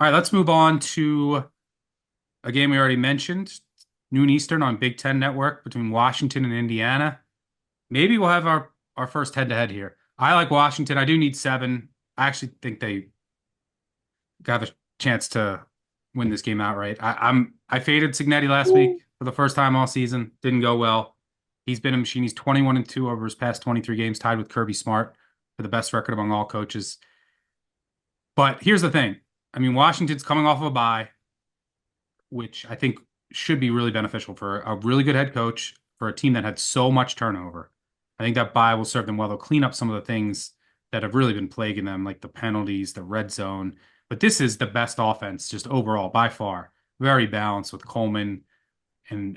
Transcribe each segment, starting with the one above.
All right, let's move on to a game we already mentioned, noon Eastern on Big Ten Network between Washington and Indiana. Maybe we'll have our first head-to-head here. I like Washington. I do need 7. I actually think they got a chance to win this game outright. I faded Signetti last week for the first time all season. Didn't go well. He's been a machine. He's 21-2 over his past 23 games, tied with Kirby Smart for the best record among all coaches. But here's the thing. I mean, Washington's coming off of a bye, which I think should be really beneficial for a really good head coach for a team that had so much turnover. I think that bye will serve them well. They'll clean up some of the things that have really been plaguing them, like the penalties, the red zone. But this is the best offense just overall by far. Very balanced with Coleman and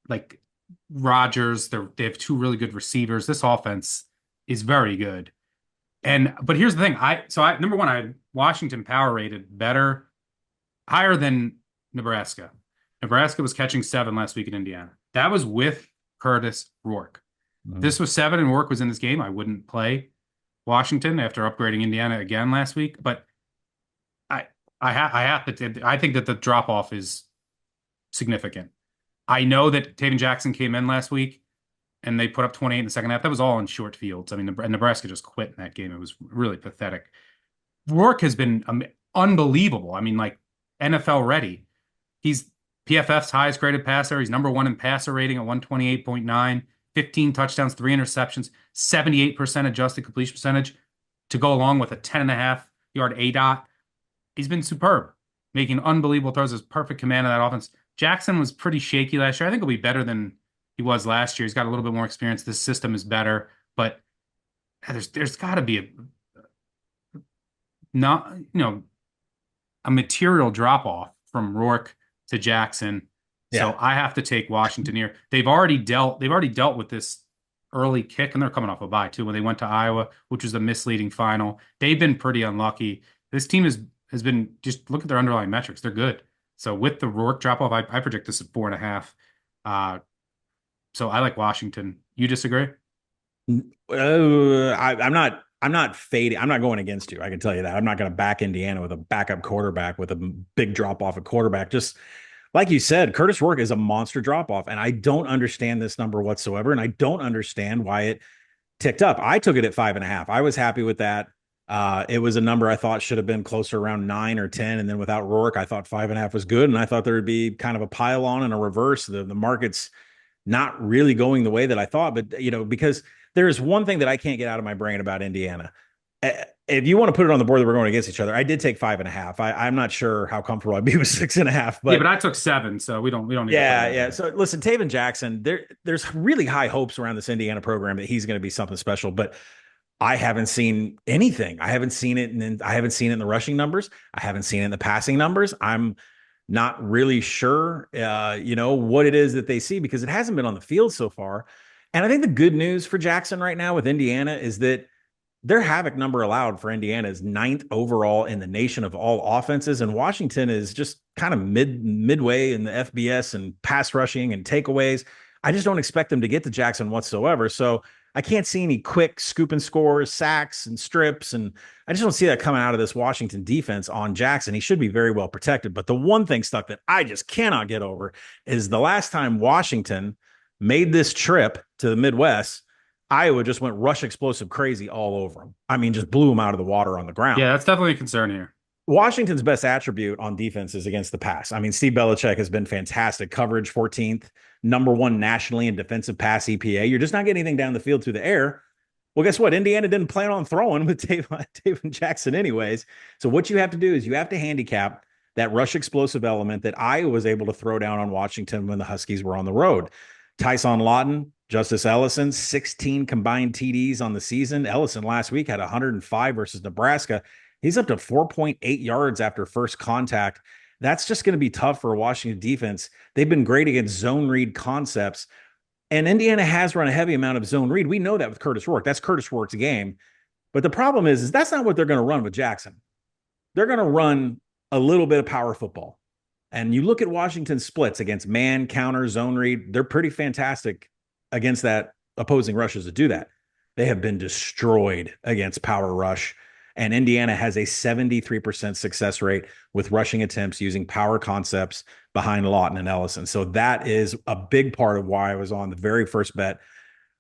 like Rodgers. They have 2 really good receivers. This offense is very good. But here's the thing. Number one, I had Washington power rated better, higher than Nebraska. Nebraska was catching 7 last week in Indiana. That was with Curtis Rourke. If this was 7 and Rourke was in this game, I wouldn't play Washington after upgrading Indiana again last week. But I have to. I think that the drop off is significant. I know that Taven Jackson came in last week and they put up 28 in the second half. That was all in short fields. I mean, Nebraska just quit in that game. It was really pathetic. Rourke has been unbelievable. I mean, like NFL ready. He's PFF's highest graded passer. He's number 1 in passer rating at 128.9, 15 touchdowns, 3 interceptions, 78% adjusted completion percentage to go along with a 10.5-yard ADOT. He's been superb, making unbelievable throws. His perfect command of that offense. Jackson was pretty shaky last year. I think he'll be better than he was last year. He's got a little bit more experience. This system is better, but there's got to be a material drop off from Rourke to Jackson. Yeah. So I have to take Washington here. They've already dealt with this early kick, and they're coming off a bye too when they went to Iowa, which was a misleading final. They've been pretty unlucky. This team has been, just look at their underlying metrics. They're good. So with the Rourke drop off, I predict this at 4.5. So I like Washington. You disagree? I'm not fading. I'm not going against you. I can tell you that. I'm not going to back Indiana with a backup quarterback with a big drop off at quarterback. Just like you said, Curtis Rourke is a monster drop off, and I don't understand this number whatsoever, and I don't understand why it ticked up. I took it at 5.5. I was happy with that. It was a number I thought should have been closer around 9 or 10. And then without Rourke, I thought 5.5 was good. And I thought there would be kind of a pile on and a reverse. The market's not really going the way that I thought, but because there is one thing that I can't get out of my brain about Indiana. If you want to put it on the board that we're going against each other, I did take 5.5. I'm not sure how comfortable I'd be with 6.5, Yeah, but but I took 7, so we don't need to play yeah, that yeah. game. So listen, Taven Jackson, there's really high hopes around this Indiana program that he's going to be something special, but I haven't seen anything. I haven't seen it, and I haven't seen it in the rushing numbers. I haven't seen it in the passing numbers. I'm not really sure, what it is that they see because it hasn't been on the field so far. And I think the good news for Jackson right now with Indiana is that their havoc number allowed for Indiana is 9th overall in the nation of all offenses, and Washington is just kind of midway in the FBS and pass rushing and takeaways. I just don't expect them to get to Jackson whatsoever. So I can't see any quick scoop and scores, sacks and strips, and I just don't see that coming out of this Washington defense on Jackson. He should be very well protected. But the one thing stuck that I just cannot get over is the last time Washington made this trip to the Midwest, Iowa just went rush explosive crazy all over them. I mean, just blew them out of the water on the ground. Yeah, that's definitely a concern here. Washington's best attribute on defense is against the pass. I mean, Steve Belichick has been fantastic. Coverage 14th, number 1 nationally in defensive pass EPA. You're just not getting anything down the field through the air. Well, guess what? Indiana didn't plan on throwing with Taven Jackson anyways. So what you have to do is you have to handicap that rush explosive element that Iowa was able to throw down on Washington when the Huskies were on the road. Tyson Lawton, Justice Ellison, 16 combined TDs on the season. Ellison last week had 105 versus Nebraska. He's up to 4.8 yards after first contact. That's just going to be tough for a Washington defense. They've been great against zone read concepts, and Indiana has run a heavy amount of zone read. We know that with Curtis Rourke. That's Curtis Rourke's game. But the problem is that's not what they're going to run with Jackson. They're going to run a little bit of power football. And you look at Washington's splits against man, counter, zone read, they're pretty fantastic against that opposing rushes that do that. They have been destroyed against power rush. And Indiana has a 73% success rate with rushing attempts using power concepts behind Lawton and Ellison. So that is a big part of why I was on the very first bet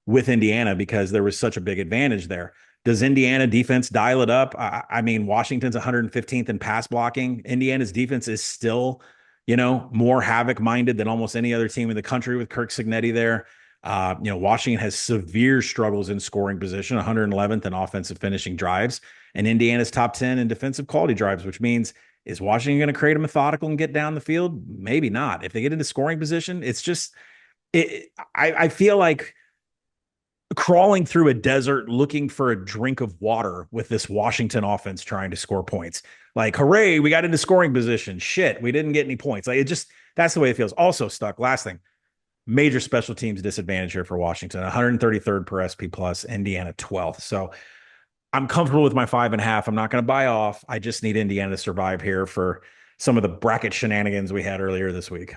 with Indiana, because there was such a big advantage there. Does Indiana defense dial it up? I mean, Washington's 115th in pass blocking. Indiana's defense is still, more havoc minded than almost any other team in the country with Kirk Cignetti there. Washington has severe struggles in scoring position, 111th in offensive finishing drives, and Indiana's top 10 in defensive quality drives, which means, is Washington going to create a methodical and get down the field? Maybe not. If they get into scoring position, it's just, I feel like crawling through a desert looking for a drink of water with this Washington offense trying to score points. Like, hooray, we got into scoring position. Shit, we didn't get any points. Like, it just, that's the way it feels. Also, Stuck, last thing, major special teams disadvantage here for Washington, 133rd per SP plus, Indiana 12th. So I'm comfortable with my 5.5. I'm not going to buy off. I just need Indiana to survive here for some of the bracket shenanigans we had earlier this week.